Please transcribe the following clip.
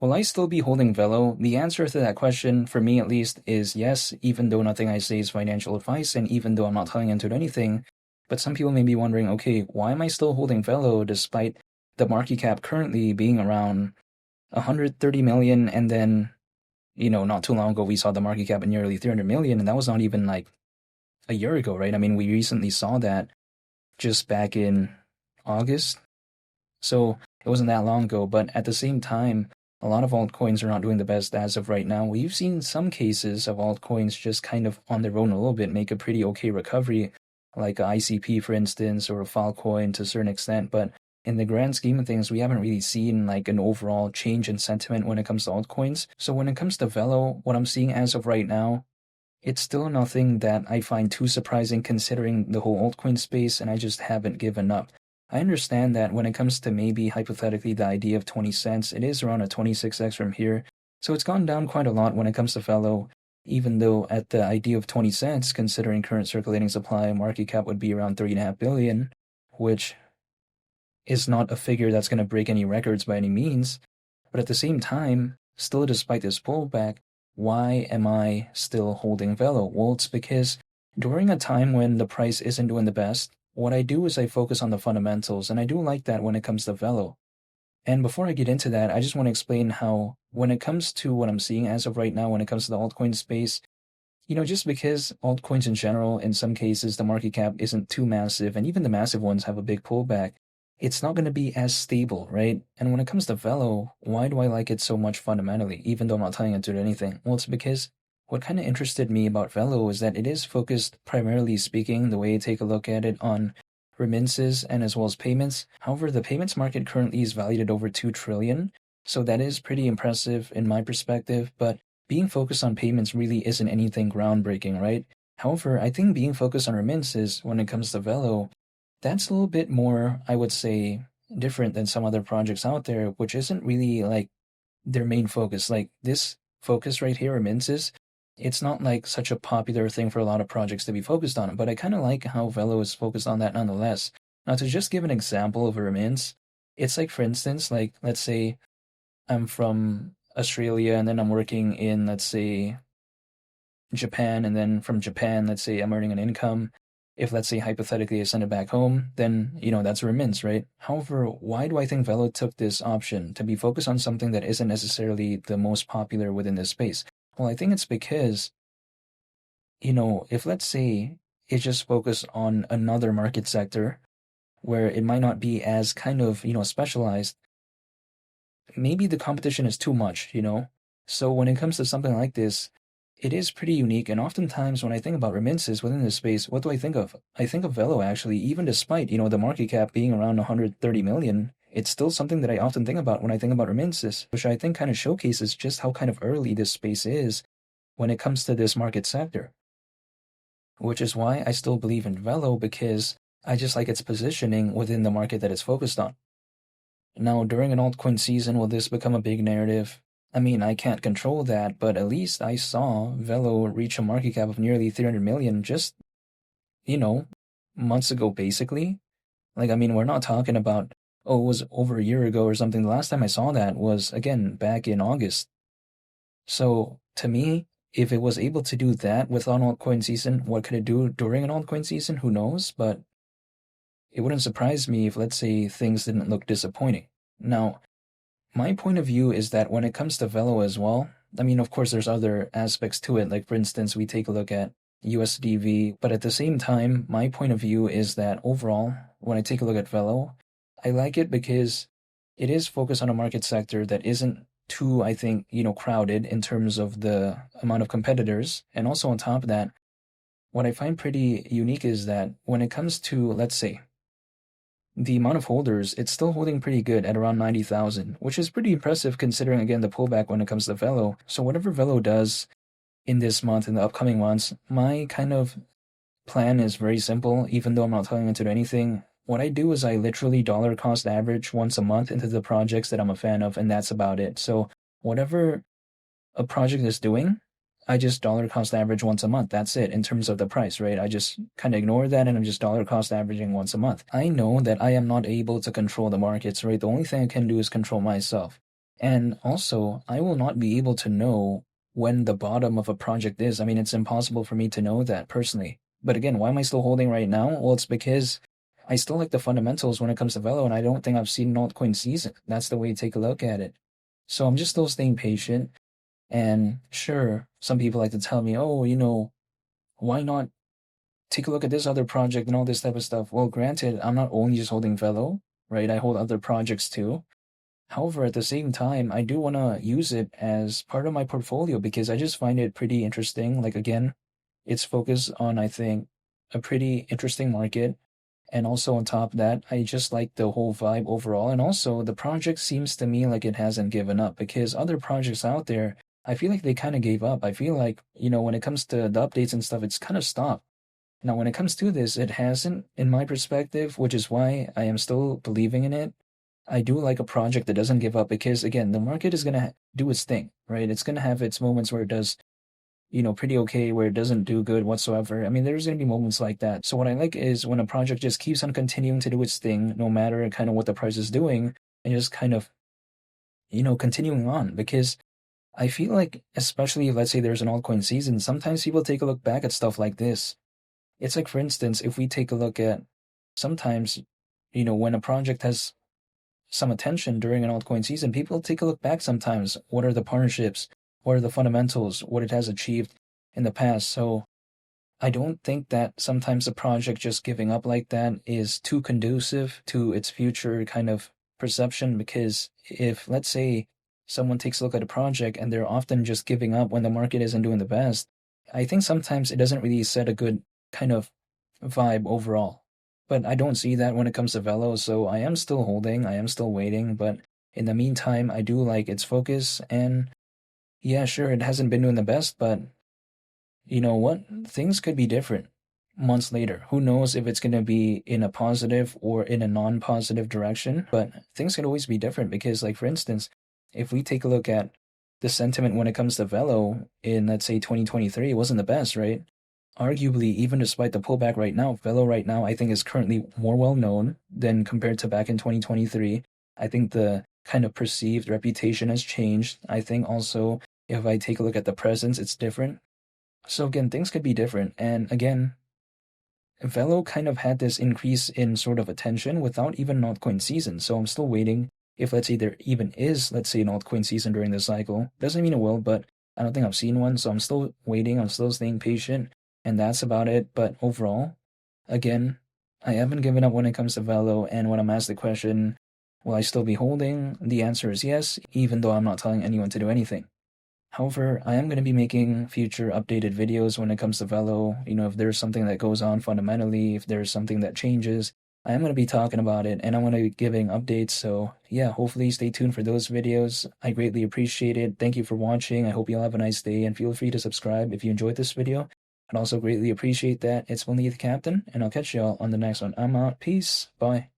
Will I still be holding VELO? The answer to that question, for me at least, is yes, even though nothing I say is financial advice and even though I'm not telling into anything. But some people may be wondering, okay, why am I still holding VELO despite the market cap currently being around 130 million, and then, not too long ago we saw the market cap at nearly 300 million, and that was not even like a year ago, right? I mean, we recently saw that just back in August. So it wasn't that long ago, but at the same time, a lot of altcoins are not doing the best as of right now. We've seen some cases of altcoins just kind of on their own a little bit make a pretty okay recovery, like a ICP, for instance, or a Filecoin to a certain extent. But in the grand scheme of things, we haven't really seen like an overall change in sentiment when it comes to altcoins. So when it comes to VELO, what I'm seeing as of right now, it's still nothing that I find too surprising considering the whole altcoin space, and I just haven't given up. I understand that when it comes to maybe hypothetically the idea of 20 cents, it is around a 26x from here. So it's gone down quite a lot when it comes to VELO, even though at the idea of 20 cents, considering current circulating supply, market cap would be around 3.5 billion, which is not a figure that's going to break any records by any means. But at the same time, still despite this pullback, why am I still holding VELO? Well, it's because during a time when the price isn't doing the best, what I do is I focus on the fundamentals, and I do like that when it comes to VELO. And before I get into that, I just want to explain how, when it comes to what I'm seeing as of right now, when it comes to the altcoin space, just because altcoins in general, in some cases, the market cap isn't too massive, and even the massive ones have a big pullback, it's not going to be as stable, right? And when it comes to VELO, why do I like it so much fundamentally, even though I'm not telling it to do anything? Well, it's because what kind of interested me about VELO is that it is focused, primarily speaking, the way you take a look at it, on remittances and as well as payments. However, the payments market currently is valued at over 2 trillion, so that is pretty impressive in my perspective, but being focused on payments really isn't anything groundbreaking, right? However, I think being focused on remittances when it comes to VELO, that's a little bit more, I would say, different than some other projects out there, which isn't really like their main focus. Like this focus right here, remittances, it's not like such a popular thing for a lot of projects to be focused on, but I kind of like how VELO is focused on that nonetheless. Now, to just give an example of a remittance, it's like, for instance, like, let's say I'm from Australia and then I'm working in, let's say, Japan, and then from Japan, let's say I'm earning an income. If, let's say, hypothetically I send it back home, then, that's a remittance, right? However, why do I think VELO took this option to be focused on something that isn't necessarily the most popular within this space? Well, I think it's because, if let's say it just focused on another market sector where it might not be as kind of, specialized, maybe the competition is too much. So when it comes to something like this, it is pretty unique, and oftentimes when I think about remittances within this space, what do I think of? I think of VELO actually, even despite, the market cap being around 130 million, it's still something that I often think about when I think about remittances, which I think kind of showcases just how kind of early this space is when it comes to this market sector. Which is why I still believe in VELO, because I just like its positioning within the market that it's focused on. Now, during an altcoin season, will this become a big narrative? I mean, I can't control that, but at least I saw VELO reach a market cap of nearly 300 million just, months ago, basically. Like, I mean, we're not talking about, it was over a year ago or something. The last time I saw that was, again, back in August. So, to me, if it was able to do that with an altcoin season, what could it do during an altcoin season? Who knows? But it wouldn't surprise me if, let's say, things didn't look disappointing. Now, my point of view is that when it comes to VELO as well, I mean, of course, there's other aspects to it. Like, for instance, we take a look at USDV, but at the same time, my point of view is that overall, when I take a look at VELO, I like it because it is focused on a market sector that isn't too, I think, crowded in terms of the amount of competitors. And also on top of that, what I find pretty unique is that when it comes to, let's say, the amount of holders, it's still holding pretty good at around 90,000, which is pretty impressive considering, again, the pullback when it comes to VELO. So whatever VELO does in this month, in the upcoming months, my kind of plan is very simple, even though I'm not telling it to do anything. What I do is I literally dollar cost average once a month into the projects that I'm a fan of, and that's about it. So whatever a project is doing, I just dollar cost average once a month. That's it in terms of the price, right? I just kind of ignore that and I'm just dollar cost averaging once a month. I know that I am not able to control the markets, right? The only thing I can do is control myself. And also, I will not be able to know when the bottom of a project is. I mean, it's impossible for me to know that personally. But again, why am I still holding right now? Well, it's because I still like the fundamentals when it comes to VELO, and I don't think I've seen an altcoin season. That's the way to take a look at it. So I'm just still staying patient. And sure, some people like to tell me, oh, why not take a look at this other project and all this type of stuff? Well, granted, I'm not only just holding VELO, right? I hold other projects too. However, at the same time, I do want to use it as part of my portfolio because I just find it pretty interesting. Like, again, it's focused on, I think, a pretty interesting market. And also on top of that, I just like the whole vibe overall. And also, the project seems to me like it hasn't given up because other projects out there, I feel like they kind of gave up. I feel like, when it comes to the updates and stuff, it's kind of stopped. Now, when it comes to this, it hasn't, in my perspective, which is why I am still believing in it. I do like a project that doesn't give up because, again, the market is going to do its thing, right? It's going to have its moments where it does, pretty okay, where it doesn't do good whatsoever. I mean, there's going to be moments like that. So, what I like is when a project just keeps on continuing to do its thing, no matter kind of what the price is doing, and just kind of, continuing on. Because I feel like, especially if, let's say, there's an altcoin season, sometimes people take a look back at stuff like this. It's like, for instance, if we take a look at sometimes, when a project has some attention during an altcoin season, people take a look back sometimes. What are the partnerships? What are the fundamentals? What it has achieved in the past? So I don't think that sometimes a project just giving up like that is too conducive to its future kind of perception. Because if, let's say, someone takes a look at a project and they're often just giving up when the market isn't doing the best, I think sometimes it doesn't really set a good kind of vibe overall. But I don't see that when it comes to VELO, so I am still holding, I am still waiting, but in the meantime, I do like its focus, and yeah, sure, it hasn't been doing the best, but you know what? Things could be different months later. Who knows if it's going to be in a positive or in a non-positive direction, but things could always be different because, like, for instance, if we take a look at the sentiment when it comes to VELO in, let's say, 2023, it wasn't the best, right? Arguably, even despite the pullback right now, VELO right now, I think, is currently more well known than compared to back in 2023. I think the kind of perceived reputation has changed. I think also, if I take a look at the presence, it's different. So again, things could be different. And again, VELO kind of had this increase in sort of attention without even an altcoin season. So I'm still waiting. If, let's say, there even is, let's say, an altcoin season during this cycle, doesn't mean it will, but I don't think I've seen one. So I'm still waiting. I'm still staying patient. And that's about it. But overall, again, I haven't given up when it comes to VELO. And when I'm asked the question, will I still be holding? The answer is yes, even though I'm not telling anyone to do anything. However, I am going to be making future updated videos when it comes to VELO. If there's something that goes on fundamentally, if there's something that changes, I am going to be talking about it and I'm going to be giving updates. So yeah, hopefully stay tuned for those videos. I greatly appreciate it. Thank you for watching. I hope you all have a nice day and feel free to subscribe if you enjoyed this video. I'd also greatly appreciate that. It's only the Captain, and I'll catch y'all on the next one. I'm out. Peace. Bye.